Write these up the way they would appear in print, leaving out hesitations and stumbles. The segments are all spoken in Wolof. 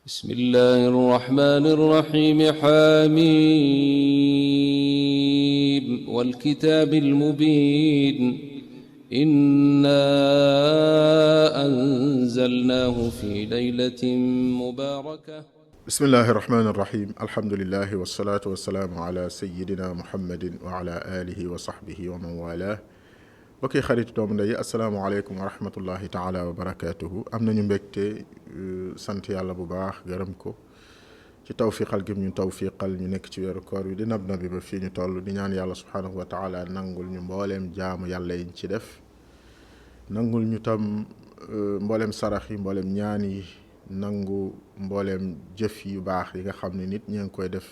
بسم الله الرحمن الرحيم. حميم والكتاب المبين إنا أنزلناه في ليلة مباركة. بسم الله الرحمن الرحيم. الحمد لله والصلاة والسلام على سيدنا محمد وعلى آله وصحبه ومن والاه. bokki xarit doomu ndey asalaamaaleykum wa rahmatullahi taala wa barakaatuhu. am nañu mbégte sant yàlla bu baax gërëm ko ci tawfiqal gi ñu tawfiqal ñu nekk ci weeru koor wi di nab nabi ba fii ñu toll di ñaan yàlla subhaanahu wa taala nangul ñu mbooleem jaamu yàlla yiñ ci def, nangul ñu tam mbooleem sarax yi, mbooleem ñaan yi, nangu mbooleem jëf yu baax yi nga xam ne nit ñi ngi koy def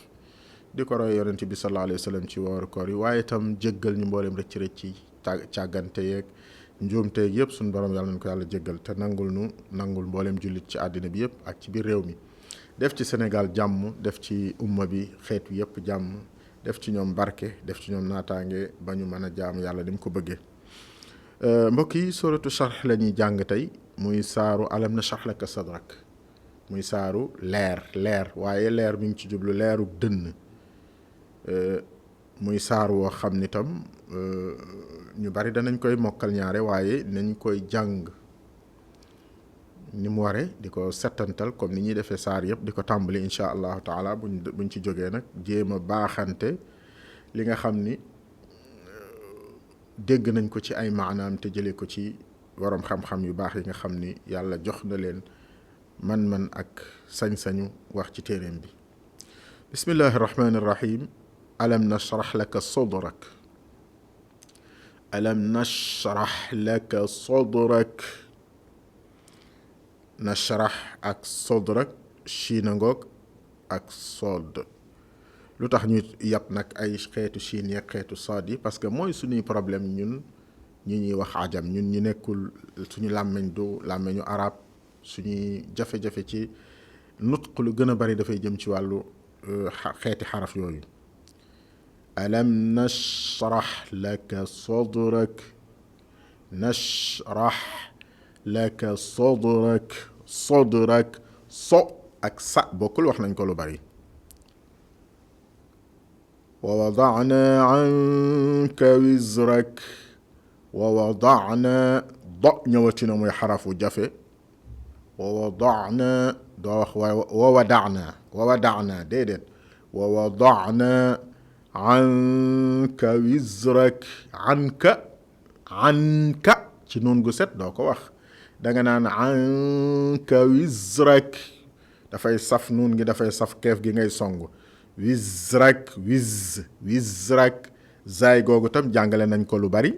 di ko roy yonent bi sallallahu alayhi wa sallam ci weeru koor yi, waaye itam jéggal ñu mbooleem rëcc rëcc yi, càggante yeeg njuumte yeeg yëpp suñu borom yàlla nañ ko yàlla jéggal te nangul mbooleem jullit ci àddina bi yëpp ak ci biir réew mi. def ci Sénégal jàmm, def ci umma bi xeet wi yëpp jàmm, def ci ñoom barke, def ci ñoom naataange ba ñu mën a jaamu yàlla ni mu ko bëggee. mbokk yi, suratu Sharh la ñuy jàng tey, muy saaru alam nashrah laka sadrak, muy saaru leer waaye leer mi ngi ci jublu leeru dënn. muy saar woo xam ni tam ñu bari danañ koy mokkal ñaare, waaye nañ koy jàng ni mu ware, di ko settantal comme ni ñuy defee saar yëpp, di ko tàmbali incha allahu taala. buñ ci jógee nag jéem a baaxante li nga xam ni dégg nañ ko ci ay maanaam te jëlee ko ci waroom xam-xam yu baax yi nga xam ni yàlla jox na leen man ak sañ-sañu wax ci téeréem bi. bismillahi rahmaani rahim. alam nashrah laka sadrak, alam nashrah laka sadrak. nashrah ak sadrak shiina ngoog ak sood. lu tax ñu yàpp nag ay xeetu shiin yeeg xeetu sood yi? parce que mooy suñuy problème ñun ñi ñuy wax ajam, ñun ñu nekkul suñu làmmeñ du làmmeñu arab. suñuy jafe-jafe ci nutq lu gën a bari dafay jëm ci wàllu xeeti xaraf yooyu. alam nashrah laka sadrak, nashrah laka sadrak. sadrak so ak sa bokkul, wax nañ ko lu bari. wa wada'na anka wizrak, wa wada'na do ñëwati na muy xarafu jafe. wa wada'na doo wax wa wada'na déedéet. wa wada'na anka wizrak. anka ci noon gu set doo ko wax, danga naan anka wizrak. dafay saf nuun gi, dafay saf keef gi ngay song. wizrak zaay googu tam jàngale nañ ko lu bari.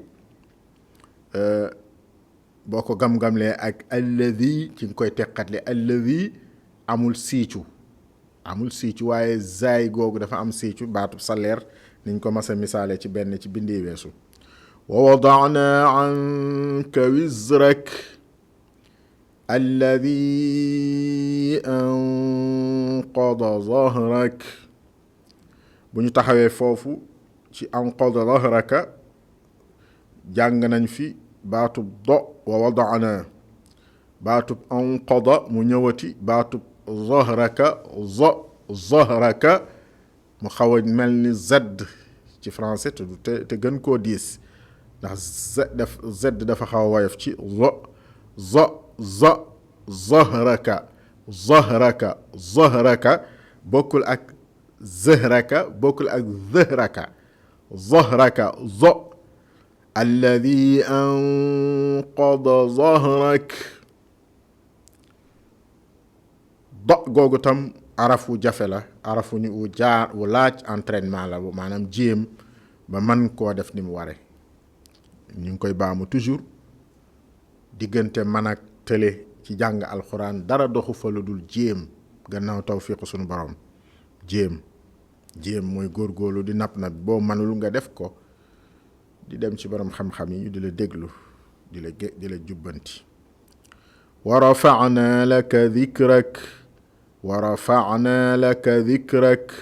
boo ko gam-gamlee ak alladi ci nga koy teqatle. alladi amul siicu waaye zaay googu dafa am siicu, baatu salaire niñ ko mas a misaale ci benn ci bindi weesu. wa wada'na anka wizrak alladi anqada zahrak. bu ñu taxawee foofu ci anqada zahraka jàng nañ fi baatub do wa wada'na, baatub anqada mu ñëwati, baatub zahraka zahraka mu xaw a mel ni zedd ci français te gën koo diis, ndax dafa xaw a woyof ci zahraka bokkul ak zahraka, bokkul ak zahraka alladi anqada zahrak. do googu tam arafu jafe la, arafu ñu wu laaj entraînement la, maanaam jéem ba man koo def ni mu ware. ñu ngi koy baamu toujours, diggante man ak tële ci jàng alxuraan dara doxu fa lu dul jéem, gannaaw tawfiqu suñu borom. jéem mooy góorgóorlu di nap boo manul nga def ko, di dem ci borom xam-xam yi ñu di la déglu, di la jubbanti. wa rafa'na laka dhikrak, wa rafa'na laka dhikrak,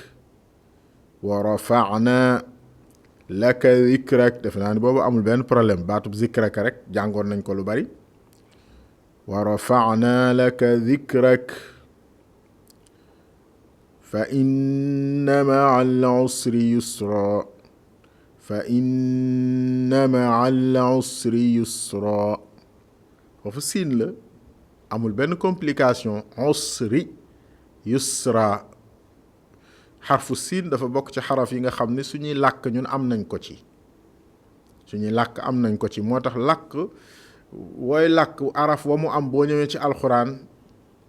wa rafa'na laka dhikrak. def naa ni boobu amul benn problème, baatub zikraka rek jàngoon nañ ko lu bari. wa rafa'na laka dhikrak, fa inna ma'al usri yusra fa inna ma'al usri yusra foofu siin la amul benn complication usri yusra xarfu siin dafa bokk ci xaraf yi nga xam ne suñuy làkk ñun am nañ ko ci moo tax làkk wooy làkk araf wa mu am boo ñëwee ci alxuraan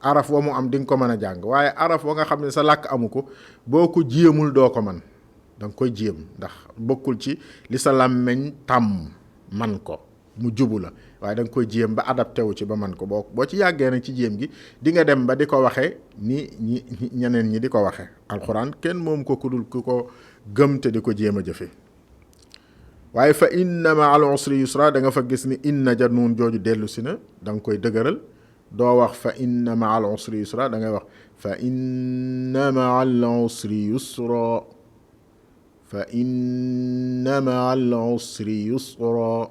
araf wa mu am di nga ko mën a jàng waaye araf wa nga xam ne sa làkk amu ko boo ko jéemul doo ko man da nga koy jéem ndax bokkul ci li sa làmmeñ tàmm man ko mu jubu la waaye da nga koy jéem ba adapté wu ci ba man ko boo ci yàggee nag ci jéem gi di nga dem ba di ko waxe ni ñeneen ñi di ko waxe alxuraan kenn moom ko ku dul ku ko gëm te di ko jéem a jëfe waaye fa inna ma'al usri yusra da nga fa gis ni inna ja nuun jooju dellu si na da nga koy dëgëral doo wax fa inna ma'al usri yusra da ngay wax fa inna ma'al usri yusra fa inna ma'al usri yusra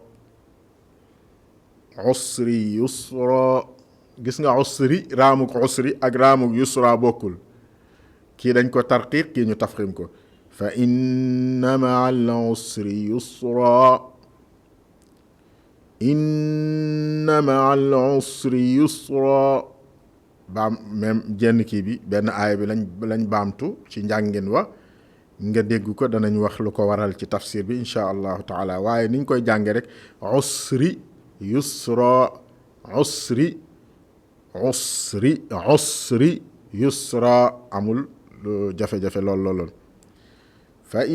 usri yusra gis nga usri raamuk usri ak raamuk yusra bokkul kii dañ ko tarqiq kii ñu tafxim ko fa inna ma'al usri yusra inna ma'al usri yusra baam même jenn kii bi benn aaya bi lañ baamtu ci njàngin wa nga dégg ko danañ wax lu ko waral ci tafsir bi insha allahu taala waaye niñ koy jànge rek usri yusra usri yusra amul jafe-jafe lool fa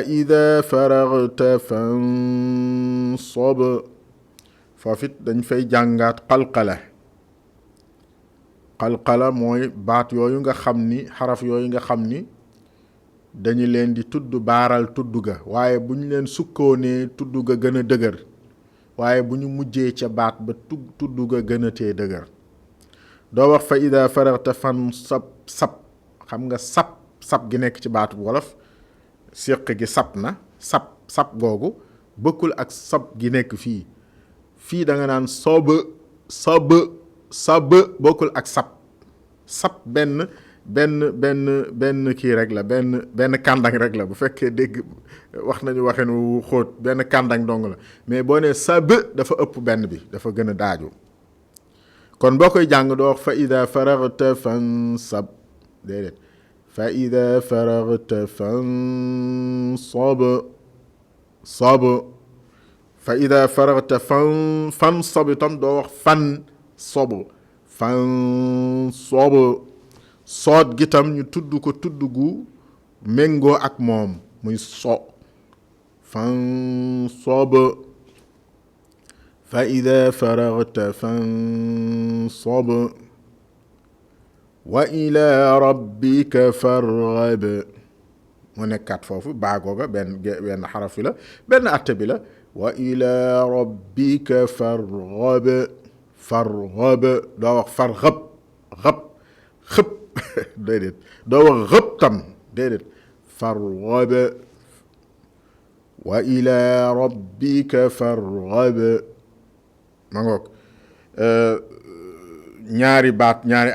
ida faragta fansab foofit dañ fay jàngaat qalqala mooy baat yooyu nga xam ni xaraf yooyu nga xam ni dañu leen di tudd baaral tudd ga waaye bu ñu leen sukkoonee tudd ga gën a dëgër waaye bu ñu mujjee ca baat ba tudd ga gën a tee dëgër doo wax fa ida faragta fan sab xam nga sab gi nekk ci baatu wolof séq gi sab na sab googu bëkkul ak sab gi nekk fii da nga naan sab bokkul ak sab benn kii rek la benn kàndang rek la bu fekkee dégg wax nañu waxen wu xóot benn kàndang dong la mais boo nee sab dafa ëpp benn bi dafa gën a daaju kon boo koy jàng doo wax fa ida faragta fansab déedéet fa ida faragta fansab fa ida faragta fansab itam doo wax fansab soot gi tam ñu tudd ko tudd gu méngoo ak moom muy fansab fa ida faragta fansab wa ila rabbika farghab mu nekkaat foofu baagooga benn xaraf la benn atte bi la wa ila rabbika farghab doo wax farghab xëpp déedéet doo wax xëpp tam déedéet farghab wa ila rabbika farghab ma ngoog ñaari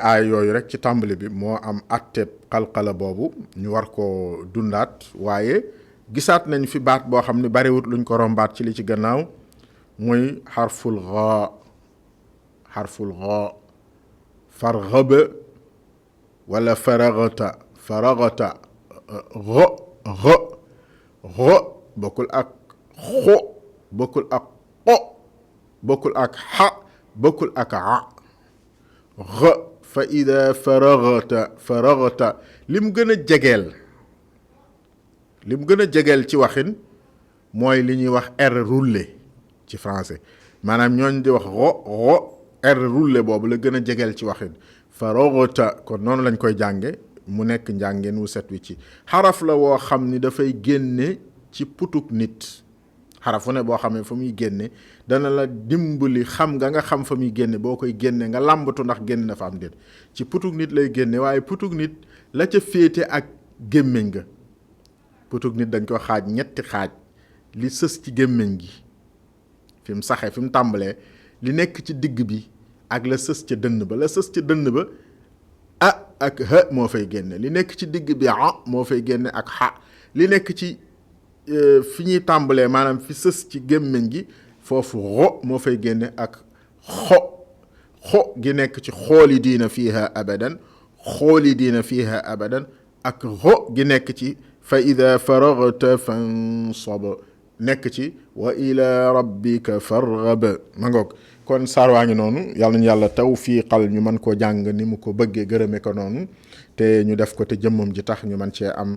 aay yooyu rek ci tàmbali bi moo am atteb qalqala boobu ñu war ko dundaat waaye gisaat nañ fi baat boo xam ne bariwut luñ ko rombaat ci li ci gannaaw muy xarful ghaa farghab wala faragta gho bokkul ak xo bokkul ak qo bokkul ak xa bokkul ak a gha fa ida faragta lim gën a jegeel ci waxin mooy li ñuy wax R roulé ci français maanaam ñooñ di wax R roulé boobu la gën a jegeel ci waxin faragta kon noonu lañ koy jànge mu nekk njàngeen wu set wi ci xaraf la woo xam ni dafay génne ci putuk nit xaraf fu ne boo xamee fa muy génne dana la dimbali xam nga xam fa muy génne boo koy génne nga làmbatu ndax génn na fa am déet ci putuk nit lay génne waaye putuk nit la ca féete ak gémmiñ ga putuk nit dañ ko xaaj ñetti xaaj li sës ci gémmiñ gi fi mu saxe fi mu tàmbalee li nekk ci digg bi ak la sës ca dënn ba. La sës ca dënn ba a ak ha moo fay génne, li nekk ci digg bi a moo fay génne ak xa, li nekk ci fi ñuy tàmbalee maanaam fi sës ci gémmiñ gi foofu xo moo fay génne ak xo gi nekk ci xoolidiina fiiha abadan, xoolidiina fiiha abadan, ak xo gi nekk ci fa ida faragta fansab, nekk ci wa ila rabbika farghab. ma ngoog kon saar waa ngi noonu, yàlla nañu yàlla tawfiiqal ñu mën koo jàng ni mu ko bëggee, gërëme ko noonu, te ñu def ko te jëmmam ji tax ñu mën cee am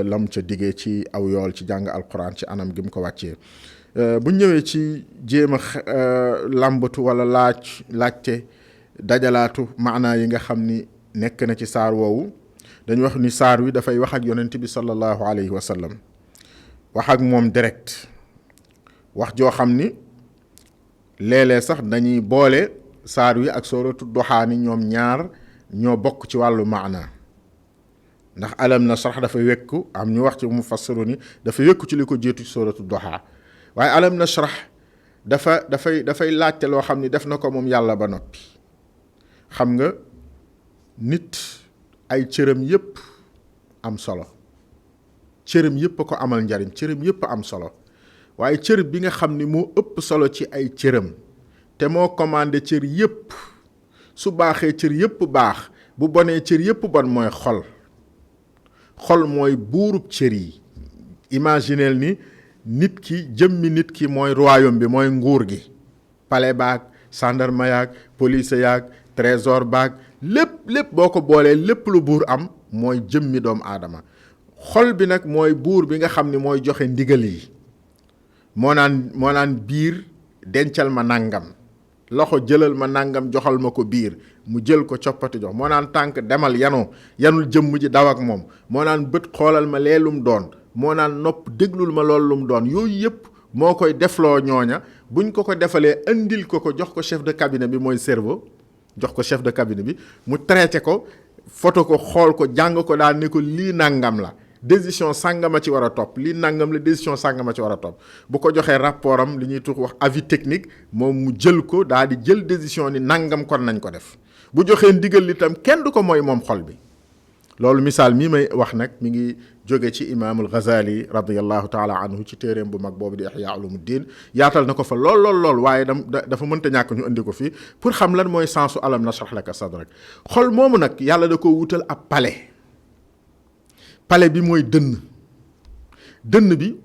lam ca diggee ci aw yool ci jàng alquran ci anam gi mu ko wàccee. bu ñëwee ci jéem a làmbatu wala laajte dajalaatu maanaa yi nga xam ni nekk na ci saar woowu, dañu wax ni saar wi dafay wax ak yonent bi sallallahu alayhi wa sallam, wax ak moom direct, wax joo xam ni léeg-léeg sax dañuy boole saar wi ak sooratu duhaa ni ñoom ñaar ñoo bokk ci wàllu maana, ndax alam nashrah dafa wekku, am ñu wax ci mufassiru ni dafa wekku ci li ko jiitu ci sooratu duhaa, waaye alam nashrah dafay laajte loo xam ni def na ko moom yàlla ba noppi. xam nga nit ay cëram yépp am solo, cëram yépp a ko amal njariñ, cëram yépp am solo, waaye cër bi nga xam ni moo ëpp solo ci ay cëram te moo commandé cër yépp, su baaxee cër yépp baax, bu bonee cër yépp bon, mooy xol. xol mooy buurub cër yi. imagineel ni nit ki, jëmmi nit ki mooy royaume bi, mooy nguur gi, palais baag, gendarme yaag, police yaag, trésor baag, lépp boo ko boolee lépp lu buur am mooy jëmmi doomu aadama. xol bi nag mooy buur bi nga xam ni mooy joxe ndigal yi, moo naan biir dencal ma nangam, loxo jëlal ma nangam joxal ma ko biir, mu jël ko coppati jox, moo naan tànk demal yanul jëmm ji daw ak moom, moo naan bët xoolal ma leelum doon, moo naan nopp déglul ma loolu lum doon. yooyu yëpp moo koy defloo ñooña, buñ ko defalee indil ko jox ko chef de cabinet bi, mooy cerveau, jox ko chef de cabinet bi, mu traité ko, photo ko, xool ko, jàng ko, daal ne ko lii nangam la, décision sàngama ci war a topp, lii nangam la, décision sàngama ci war a topp. bu ko joxee rapport am, li ñuy tuux wax avis technique, moom mu jël ko daal di jël décision ni nangam kon nañ ko def. bu joxee ndigal li tam kenn du ko mooy moom xol bi. loolu misaal mii may wax nag mi ngi jóge ci imaamul Ghazali radiyallahu taala anhu ci téeréem bu mag boobu di Ihya Ulumuddin. yaatal na ko fa lool waaye dafa mënta ñàkk ñu indi ko fii pour xam lan mooy sensu alam nashrah laka sadrak. xol moomu nag yàlla da ko wutal ab palais bi mooy dënn bi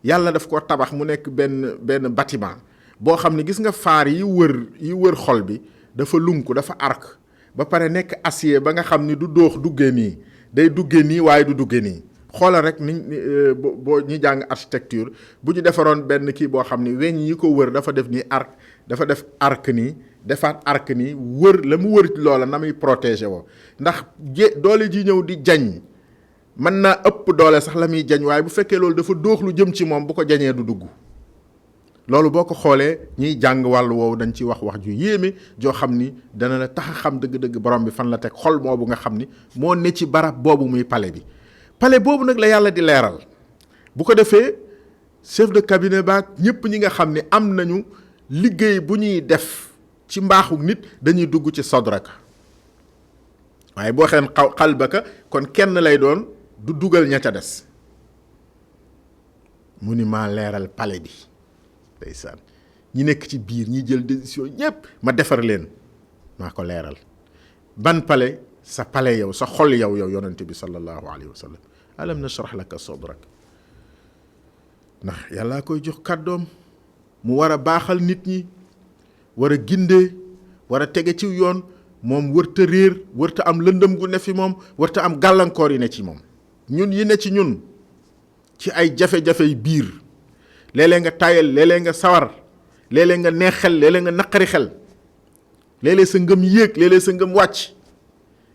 yàlla daf ko tabax mu nekk benn bâtiment boo xam ne gis nga faar yi wër xol bi dafa lunk, dafa arc, ba pare nekk acier ba nga xam ni du duggee nii, day duggee nii waaye du duggee nii. xoolal rek ni boo ñi jàng architecture, bu ñu defaroon benn kii boo xam ni weñ yi ko wër dafa def nii arc, dafa def arc nii, defaat arc nii, wër la mu wër loola na muy protéger woo, ndax doole ji ñëw di jañ mën naa ëpp doole sax la muy jañ, waaye bu fekkee loolu dafa lu jëm ci moom, bu ko jañee du dugg. loolu boo ko xoolee ñiy jàng wàllu woowu dañ ci wax ju yéeme joo xam ni dana la tax a xam dëgg-dëgg borom bi fan la teg xol boobu nga xam ni moo ne ci barab boobu muy palais bi. palais boobu nag la yàlla di leeral, bu ko defee chef de cabinet baag ñëpp ñi nga xam ni am nañu liggéey bu ñuy def ci mbaaxu nit dañuy dugg ci sadraka. waaye boo xeen xalbaka kon kenn lay doon, du dugal ña ca des. mu ni maa leeral palais bi. ndeysaan ñi nekk ci biir ñi jël décision ñépp ma defar leen, maa ko leeral. ban palais? sa palais yow, sa xol yow yonente bi sallallahu alayhi wa sallam. alam nashrah laka sadrak. ndax yàllaa koy jox kàddoom mu war a baaxal nit ñi, war a gindee, war a tege ci yoon, moom wërta réer, wërta am lëndëm gu ne fi moom, wërta am gàllankoor yi ne ci moom. ñun yi ne ci ñun ci ay jafe-jafey biir, léeg-léeg nga tayal, léeg-léeg nga sawar, léeg-léeg nga neex xel, léeg-léeg nga naqari xel, léeg-léeg sa ngëm yéeg, léeg-léeg sa ngëm wàcc,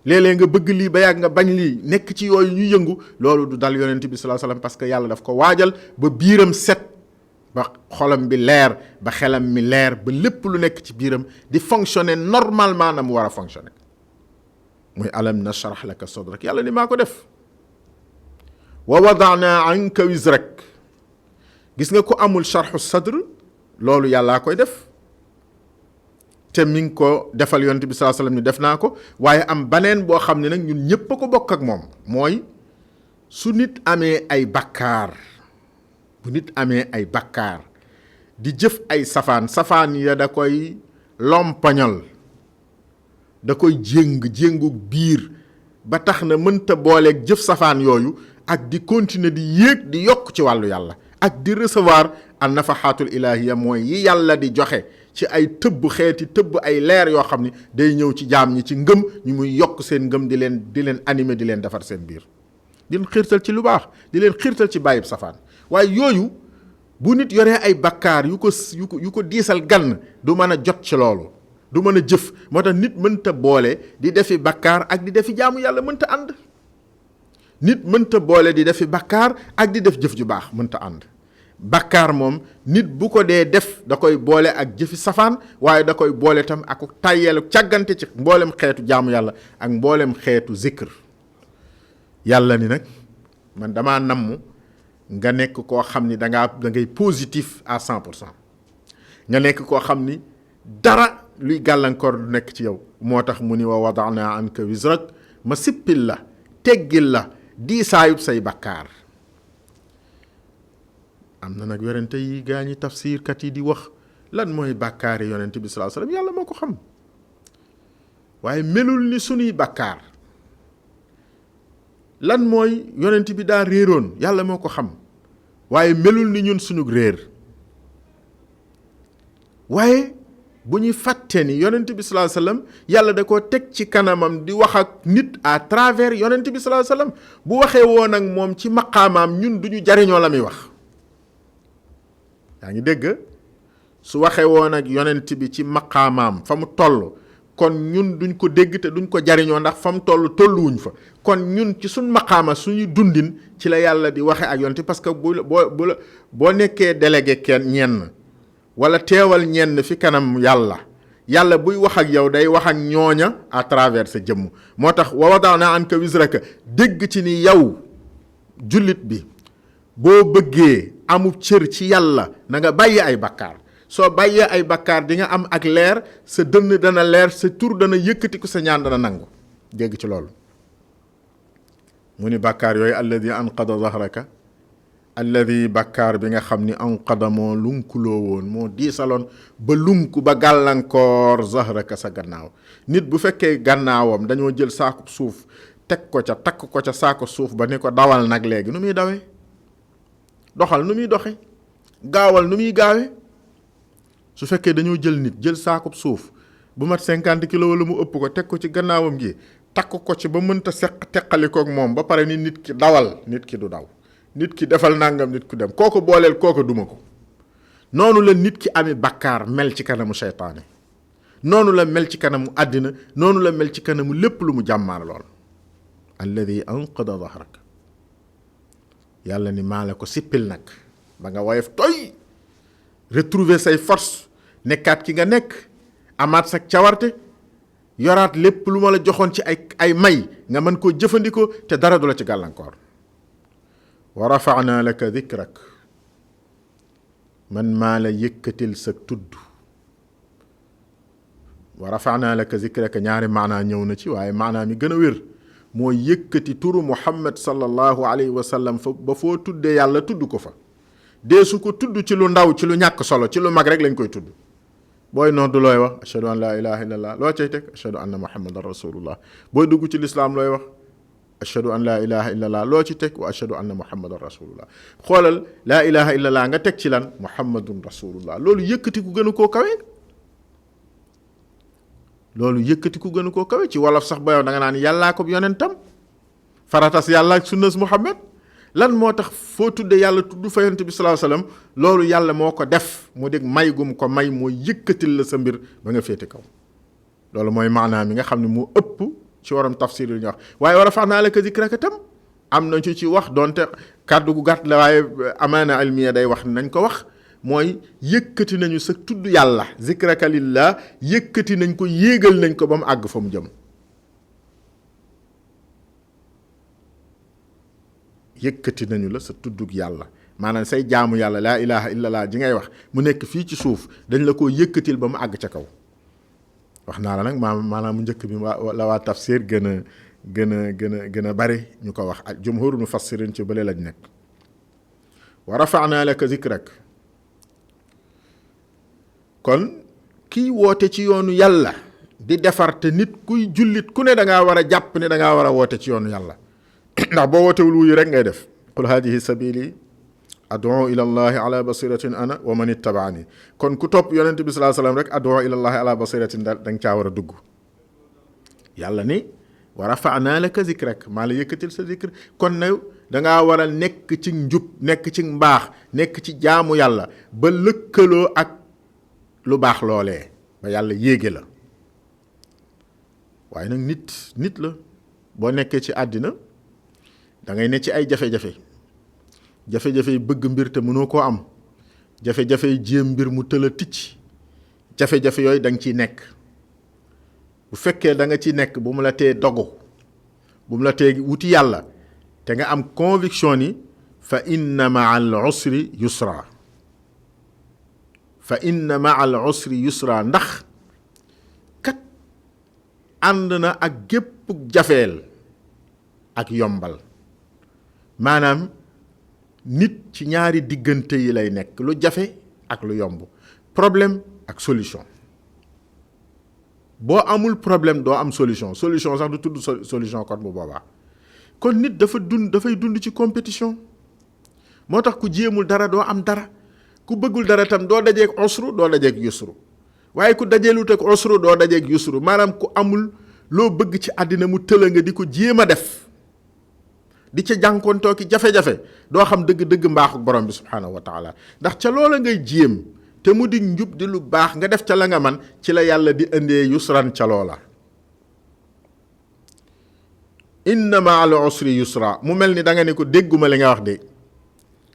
léeg-léeg nga bëgg lii ba yàgg nga bañ lii, nekk ci yooyu ñu yëngu. loolu du dal yonent bi sallallahu alayhi wasallam, parce que yàlla daf ko waajal ba biiram set, ba xolam bi leer, ba xelam mi leer, ba lépp lu nekk ci biiram di fonctionner normalement na mu war a fonctionner. muy alam nashrah laka sadrak, yàlla ni maa ko def. wa wada'na anka wizrak. gis nga ko amul sharhu sadr, loolu yàllaa koy def. te mi ngi ko defal yonent bi sallallahu alayhi wasallam ni def naa ko, waaye am baneen boo xam ne nag ñun ñépp a ko bokk ak moom, mooy su nit amee ay bakkaar, bu nit amee ay bakkaar di jëf ay safaan ya da koy lompañal, da koy jéngu biir ba tax na mënta booleeg jëf safaan yooyu ak di continuer di yéeg di yokk ci wàllu yàlla ak di recevoir an nafaxaatul ilahiya, mooy yi yàlla di joxe ci ay xeeti tëbb ay leer yoo xam ni day ñëw ci jaam ñi ci ngëm, ñu muy yokk seen ngëm di leen animer, di leen defar seen biir, di leen xiirtal ci lu baax, di leen xiirtal ci bàyyib safaan. waaye yooyu bu nit yoree ay bakkaar yu ko diisal gann, du mën a jot ci loolu, du mën a jëf. moo tax nit mënta boole di defi bakkaar ak di defi jaamu yàlla, mënta ànd. nit mënta boole di defi bakkaar ak di def jëf ju baax, mënta ànd. bakkaar moom nit bu ko dee def da koy boole ak jëfi safaan, waaye da koy boole tam ak tàyyeelu càggante ci mboolem xeetu jaamu yàlla ak mboolem xeetu zikr. yàlla ni nag man damaa namm nga nekk koo xam ni da ngay positif à 100%, nga nekk koo xam ni dara luy gàllankoor du nekk ci yow. moo tax mu ni wa wada'na anka wizrak, ma sippil la, teggil la diisaayub say bakkaar. am na nag werante yi gaa ñi tafsirkat yi di wax lan mooy bàkkaari yonent bi sallallahu alayhi wasallam, yàlla moo ko xam, waaye melul ni sunuy bàkkaar. lan mooy yonent bi daa réeroon, yàlla moo ko xam, waaye melul ni ñun sunu réer. waaye bu ñuy fàtte ni yonent bi sallallahu alayhi wasallam yàlla da koo teg ci kanamam di wax ak nit à travers yonent bi sallallahu alayhi wasallam. bu waxee woon ak moom ci maqaamaam ñun duñu jariñoo la muy wax. yaa ngi dégg, su waxee woon ak yonent bi ci maqaamaam fa mu toll, kon ñun duñ ko dégg te duñ ko jariñoo, ndax fa mu tolluwuñ fa. kon ñun ci suñ maqaama suñu dundin ci la yàlla di waxe ak yonent, parce que boo nekkee délégué ñenn wala teewal ñenn fi kanam yàlla buy wax ak yow day wax ak ñooña à travers sa jëmm. moo tax wa wada'na anka wizraka, dégg ci ni yow jullit bi boo bëggee amub cër ci yàlla na nga bàyyi ay bakkaar. soo bàyyee ay bakkaar di nga am ak leer, sa dënn dana leer, sa tur dana yëkkati ko, sa ñaan dana nangu. dégg ci loolu mu ni bakkaar yooyu alladi anqada zahraka, alladi bakkaar bi nga xam ni anqada moo lunkuloo woon, moo diisaloon ba lunku ba gàllankoor zahraka sa gannaaw. nit bu fekkee gannaawam dañoo jël saako suuf teg ko ca, takk ko ca saako suuf ba ni ko dawal nag léegi nu muy dawee, doxal nu muy doxe, gaawal nu muy gaawe. su fekkee dañoo jël nit jël saakub suuf bu mat 50 kilos wala mu ëpp ko teg ko ci gannaawam gi, takk ko ci ba mënta teqalikook moom ba pare ni nit ki dawal, nit ki du daw, nit ki defal nangam, nit ku dem, kooku booleel kooku duma ko. noonu la nit ki ami bakkaar mel ci kanamu seytaane, noonu la mel ci kanamu àddina, noonu la mel ci kanamu lépp lu mu jàmmaar lool. alladi anqada dahrak, yàlla ni maa la ko sippil nag ba nga woyof toy, retrouver say force, nekkaat ki nga nekk, amaat sa cawarte, yoraat lépp lu ma la joxoon ci ay may nga mën koo jëfandikoo te dara du la ci gàllankoor. wa rafa'na laka dhikrak, man maa la yëkkatil sa tudd. wa rafa'na laka dhikraka ñaari maanaa ñëw na ci, waaye maanaa mi gën a wér mooy yëkkati turu Muhammad sallallahu alayhi wa sallam ba foo tuddee yàlla tudd ko fa. dee su ko tudd ci lu ndaw, ci lu ñàkk solo, ci lu mag rek lañ koy tudd. booy noddu looy wax ashhadu an laa ilaha illallah, loo cay teg ashhadu anna muhammadan rasulullah. booy dugg ci lislaam looy wax ashhadu an laa ilaha illallah, loo ci teg wa ashhadu anna muhammadan rasulullah. xoolal laa ilaha illallah nga teg ci lan muhammadun rasulullah. loolu yëkkati ku gënu koo kawe, loolu yëkkati ku gënu koo kawe. ci wolof sax ba yow da nga naan yàllaa ko yonentam, faratas yàlla ak sunnas muhammad. lan moo tax foo tudde yàlla tudd fa yonent bi sallallahu alayhi wasallam, loolu yàlla moo ko def mu dégg may gum ko may mooy yëkkatil la sa mbir ba nga féete kaw. loolu mooy maanaam mi nga xam ne moo ëpp ci waram tafsir yi ñu wax. waaye wa rafa'naa laka zikraka tam am na ci wax donte kàddu gu gàtt la, waaye amaana ilmiya day wax nañ ko wax, mooy yëkkati nañu sa tudd yàlla, zikraka lillah, yëkkati nañ ko, yéegal nañ ko ba mu àgg fa mu jëm. yëkkati nañu la sa tuddug yàlla, maanaam say jaamu yàlla laa ilaha illallah ji ngay wax mu nekk fii ci suuf, dañ la koo yëkkatil ba mu àgg ca kaw. wax naa la nag maanaam mu njëkk bi la waa tafsir gën a bari ñu ko wax ak jumhurul mufassirin ci bële lañ nekk. wa rafa'na laka zikrak kon kiy woote ci yoonu yàlla di defar te nit kuy jullit ku ne da ngaa war a jàpp ne da ngaa war a woote ci yoonu yàlla ndax boo wootewul wuyu rek ngay def. qul hadihi sabili ad'u ila allahi ala basiratin ana wa man ittabaani kon ku topp yonent bi sallallahu alayhi wasallam rek ad'u ila allahi ala basiratin da nga caa war a dugg. yàlla ni wa rafa'na laka zikrak maa la yëkkatil sa zikr kon nag dangaa war a nekk ci njub nekk ci mbaax nekk ci jaamu yàlla ba lëkkaloo ak lu baax loolee ba yàlla yéege la. waaye nag nit la boo nekkee ci àddina da ngay ne ci ay jafe-jafe yi bëgg mbir te mënoo koo am jafe-jafe yi jéem mbir mu tëla ticc jafe-jafe yooyu da nga ciy nekk. bu fekkee da nga ci nekk bu mu la tee dogu bu mu la tee wuti yàlla te nga am conviction ni fa inna ma'al usri yusra ndax kat ànd na ak gépp jafeel ak yombal maanaam nit ci ñaari diggante yi lay nekk lu jafe ak lu yomb problème ak solution. boo amul problème doo am solution sax du tudd solution kon bu boobaa kon nit dafay dund ci compétition moo tax ku jéemul dara doo am dara ku bëggul dara tam doo dajeeg usru doo dajeeg yusru waaye ku dajeelut ak usru doo dajeeg yusru maanaam ku amul loo bëgg ci àddina mu tëla nga di ko jéem a def di ca jànkoontoo ki jafe-jafe doo xam dëgg-dëgg mbaaxu borom bi subhaanahu wa taala ndax ca loola ngay jéem te mu di njub di lu baax nga def ca la nga man ci la yàlla di indee yusran ca loola. inna ma'al usri yusra mu mel ni da nga ne ko dégguma li nga wax de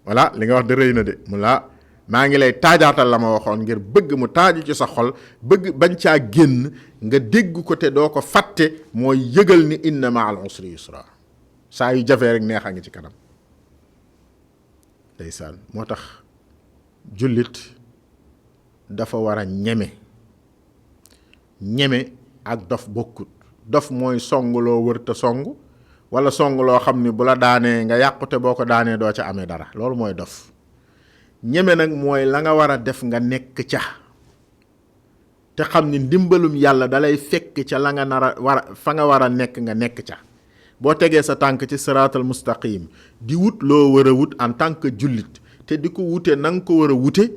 voilà li nga wax de rëy na de mu la maa ngi lay taajaatal la ma waxoon ngir bëgg mu taaju ci sa xol bëgg bañ caa génn nga dégg ko te doo ko fàtte mooy yëgal ni inna ma'al usri yusra saa yu jafee rek neex a ngi ci kanam. ndeysaan moo tax jullit dafa war a ñeme ak dof bokkut. dof mooy song loo wër te song wala song loo xam ni bu la daanee nga yàqute boo ko daanee doo ca amee dara loolu mooy dof. ñeme nag mooy la nga war a def nga nekk ca te xam ni ndimbalum yàlla dalay fekk ca la nga fa nga war a nekk nga nekk ca boo tegee sa tànk ci siraatal mustaqim di wut loo war a wut en tant que jullit te di ko wute na nga ko war a wute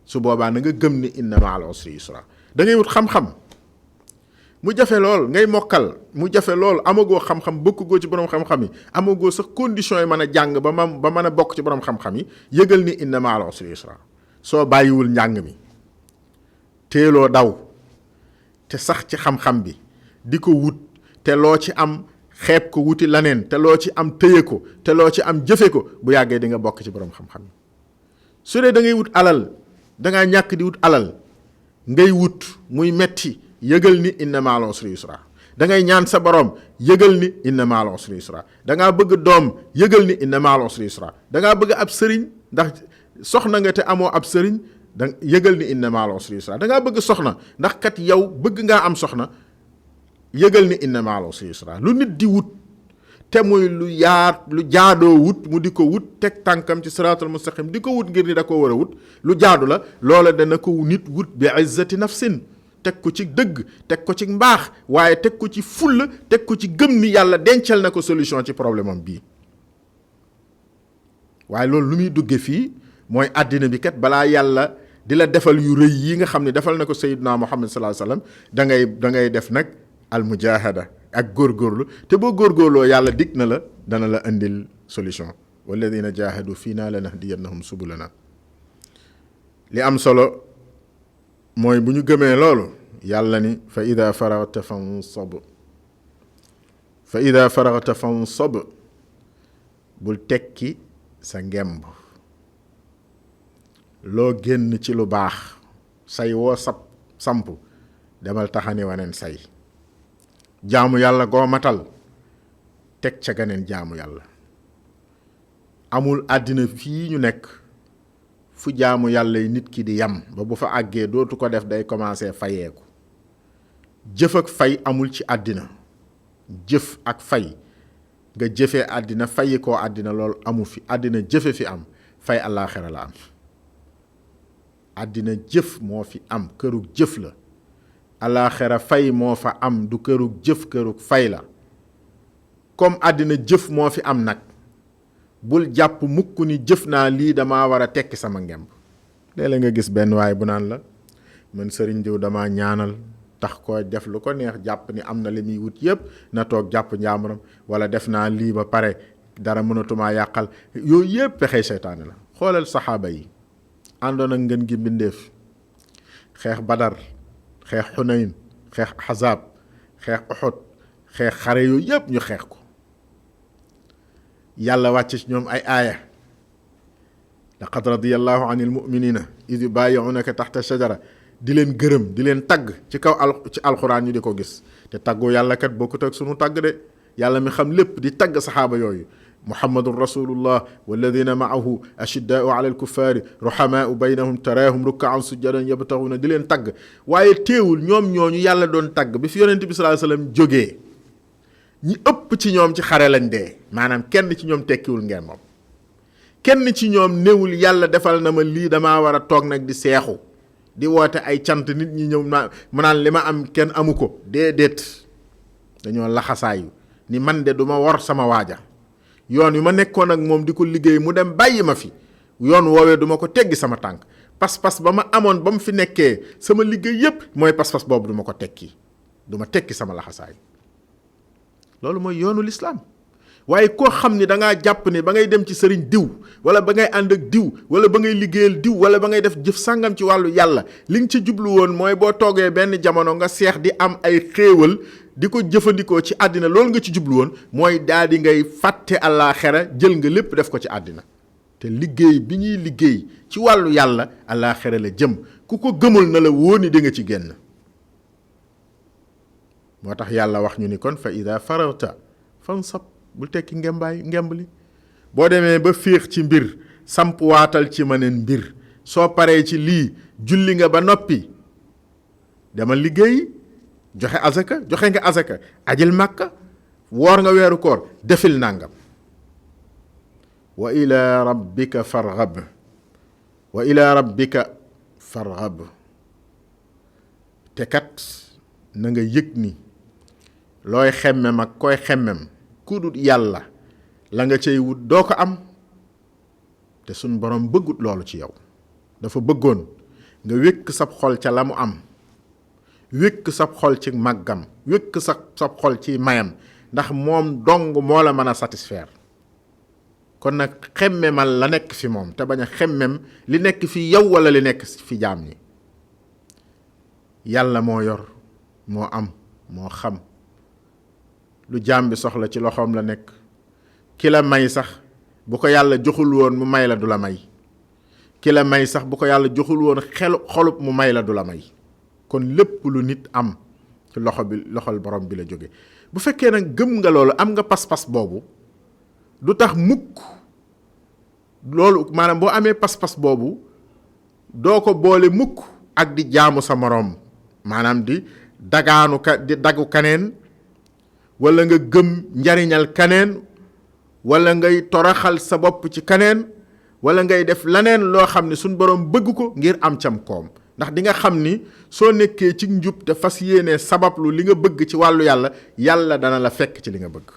su boobaa na nga gëm ni inna ma'al usri yusra da ngay wut xam-xam mu jafe lool ngay mokkal mu jafe lool amagoo xam-xam bokkugoo ci borom xam-xam yi amagoo sax condition yi mën a jàng ba mën a bokk ci borom xam-xam yi yëgal ni inna ma'al usri yusra soo bàyyiwul njàng mi teeloo daw te sax ci xam-xam bi di ko wut te loo ci am xeeb ko wuti laneen te loo ci am tëye ko te loo ci am jëfe ko bu yàggee di nga bokk ci borom xam-xam yi su dee da ngay wut alal dangaa ñàkk di wut alal ngay wut muy metti yëgal ni inna ma'al usri yusra da ngay ñaan sa borom yëgal ni inna ma'al usri yusra da ngaa bëgg doom yëgal ni inna ma'al usri yusra da ngaa bëgg ab sëriñ ndax soxna nga te amoo ab sëriñ da yëgal ni inna ma'al usri yusra da ngaa bëgg soxna ndax kat yow bëgg ngaa am soxna yëgal ni inna ma'al usri yusra lu nit di wut te muy lu jaadoo wut mu di ko wut teg tànkam ci siraatal mustaqim di ko wut ngir ni da ko war a wut lu jaadu la loola dana ko nit wut bi izzati nafsin teg ko ci dëgg teg ko ci mbaax waaye teg ko ci fulla teg ko ci gëm ni yàlla dencal na ko solution ci problème am bii waaye loolu lu muy dugge fii mooy àddina bi kat balaa yàlla di la defal yu rëy yi nga xam ne defal na ko sayyidina Muhammad sallallahu alayhi wasallam da ngay def nag al mujahada ak góorgóorlu te boo góorgóorloo yàlla dig na la dana la indil solution walladina jahadu fiina lanahdiyannahum subulana li am solo mooy bu ñu gëmee loolu yàlla ni fa ida faragta fansab bul tekki sa ngemb loo génn ci lu baax say woo samp demal taxani waneen say jaamu yàlla goo matal teg ca ganeen jaamu yàlla amul àddina fii ñu nekk fu jaamu yàlla yi nit ki di yam ba bu fa àggee dootu ko def day commencer fayeeku jëf ak fay amul ci àddina. jëf ak fay nga jëfee àddina fayi koo àddina loolu amu fi. àddina jëfe fi am, fay àllaaxira la am. àddina jëf moo fi am, kërug jëf la. àllaaxira fay moo fa am, du kërug jëf, kërug fay la. comme àddina jëf moo fi am nag, bul jàpp mukk ni jëf naa lii damaa war a tekki sama ngemb. léeg-léeg nga gis benn waay bu naan la man sëriñ diw damaa ñaanal tax ko def lu ko neex, jàpp ni am na li muy wut yépp, na toog jàpp njaamuram, wala def naa lii ba pare dara mënatumaa yàqal. yooyu yépp pexey seytaane la. xoolal saxaaba yi àndoon ak ngeen gi mbindéef, xeex badar, xeex xunayn, xeex ahzaab, xeex uxud, xeex xare yooyu yépp ñu xeex ko. yàlla wàcc ci ñoom ay aaya, laqad radiyallahu anil mu'minina id yubayi'unaka taxta shajara, di leen gërëm, di leen tagg ci kaw ci alxuraan ñu di ko gis. te taggu yàlla kat bokkut ak sunu tagg de. yàlla mi xam lépp di tagg saxaaba yooyu. muhammadun rasulullah walladina maahu ashiddaau ala alkuffaari ruhamaau baynahum taraahum rukkaan sujjadan yabtaxuuna, di leen tagg. waaye teewul ñoom ñooñu yàlla doon tagg bi fi yonente bi sallallahu alayhi wasallam jógee, ñi ëpp ci ñoom ci xare lañ dee. maanaam kenn ci ñoom tekkiwul ngeen moom. kenn ci ñoom néewul yàlla defal na ma lii damaa war a toog nag di seexu, di woote ay cant, nit ñi ñëw mu naan li ma am kenn amu ko. déedéet, dañoo laxasaayu ni man de duma wor sama waaja. yoon wi ma nekkoon ak moom di ko liggéey mu dem bàyyi ma fi, yoon woowee duma ko teggi sama tànk. pas-pas ba ma amoon ba mu fi nekkee, sama liggéey yépp mooy pas-pas boobu duma ko tekki, duma tekki sama laxasaay. loolu mooy yoonu lislaam. waaye koo xam ni da ngaa jàpp ni ba ngay dem ci sëriñ diw, wala ba ngay ànd ak diw, wala ba ngay liggéeyal diw, wala ba ngay def jëf sàngam ci wàllu yàlla, li nga ci jublu woon mooy boo toogee benn jamono nga seex di am ay xéewal di ko jëfandikoo ci àddina, loolu nga ci jublu woon mooy daal di ngay fàtte àllaaxira, jël nga lépp def ko ci àddina. te liggéey bi ñuy liggéey ci wàllu yàlla àllaaxira la jëm. ku ko gëmul na la wóor ni di nga ci génn. moo tax yàlla wax ñu ni kon fa ida faragta fansab, bul tekki ngemb li. boo demee ba féex ci mbir, samp waatal ci meneen mbir. soo paree ci lii, julli nga ba noppi, demal liggéey, joxe nga azaka, ajil màkka, woor nga weeru koor, defil nàngam. wa ila rabbika farghab, wa ila rabbika farghab. te kat na nga yëg ni looy xemmem ak koy xemmem ku dul yàlla, la nga cay wut doo ko am. te suñ borom bëggut loolu ci yow. dafa bëggoon nga wékk sab xol ca la mu am, wékk sab xol ci màggam, wékk sab xol ci mayam, ndax moom dong moo la mën a satisfaire. kon nag xemmemal la nekk fi moom, te bañ a xemmem li nekk fi yow wala li nekk fi jaam ñi. yàlla moo yor, moo am, moo xam. lu jaam bi soxla ci loxoom la nekk. ki la may sax bu ko yàlla joxul woon mu may la du la may. ki la may sax bu ko yàlla joxul woon xolub mu may la du la may. kon lépp lu nit am ci loxol borom bi la jóge. bu fekkee nag gëm nga loolu, am nga pas-pas boobu, du tax mukk loolu, maanaam boo amee pas-pas boobu doo ko boole mukk ak di jaamu sa moroom, maanaam di daggu kaneen, wala nga gëm njariñal kaneen, wala ngay toraxal sa bopp ci kaneen, wala ngay def laneen loo xam ne suñ borom bëgg ko ngir am cam koom. ndax di nga xam ni soo nekkee ci njub te fas yéenee sabablu li nga bëgg ci wàllu yàlla, yàlla dana la fekk ci li nga bëgg.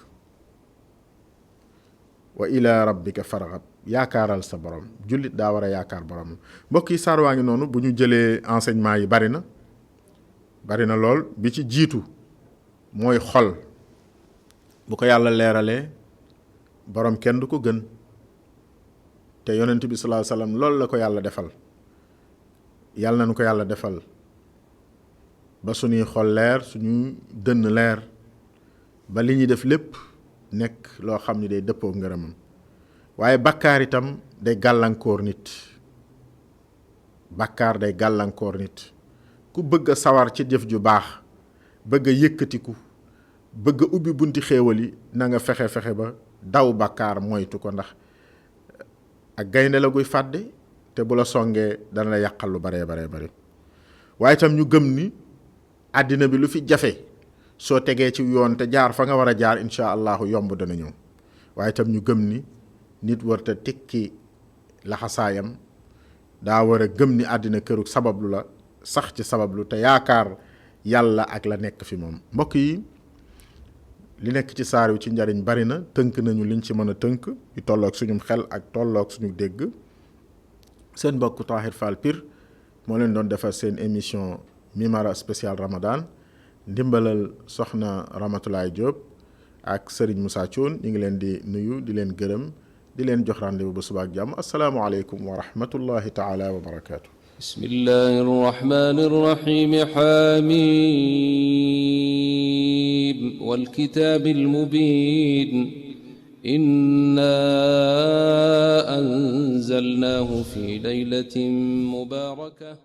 wa ila rabbika farghab, yaakaaral sa borom. jullit daa war a yaakaar borom. mbokk yi, saar waa ngi noonu. bu ñu jëlee enseignement yi bari na lool. bi ci jiitu mooy xol. bu ko yàlla leeralee, borom kenn du ko gën. te yonent bi sallallahu alayhi wasallam loolu la ko yàlla defal. yàlla nañu ko yàlla defal ba suñuy xol leer, suñu dënn leer, ba li ñuy def lépp nekk loo xam ni day dëppoo ngërëmam. waaye bakkaar itam day gàllankoor nit. bakkaar day gàllankoor nit. ku bëgg a sawar ci jëf ju baax, bëgg a yëkkatiku, bëgg a ubbi bunti xéewal yi, na nga fexe ba daw bakkaar, moytu ko. ndax ak gaynde la guy fàdde, te bu la songee dana la yàqal lu bare. waaye itam ñu gëm ni àddina bi lu fi jafe soo tegee ci yoon te jaar fa nga war a jaar incha allahu yomb dana ñëw. waaye itam ñu gëm ni nit warta tekki laxasaayam, daa war a gëm ni àddina këru sabablu la, sax ci sabablu te yaakaar yàlla ak la nekk fi moom. mbokk yi, li nekk ci saar wi ci njariñ bari na, tënk nañu liñ ci mën a tënk yu tolloog suñu xel ak tolloog suñu dégg. seen mbokk Tahir Fall Pire moo leen doon defar seen émission Mimara spécial Ramadan, ndimbalal soxna Ramatoulaye Diop ak Serigne Moussa Thioune. ñu ngi leen di nuyu, di leen gërëm, di leen jox rendez-vous ba suba ak jàmm. asalaamualeykum wa rahmatullahi taala wa barakaatu. bismillahi rrahmani rrahim. حميم والكتاب المبين إنا أنزلناه في ليلة مباركة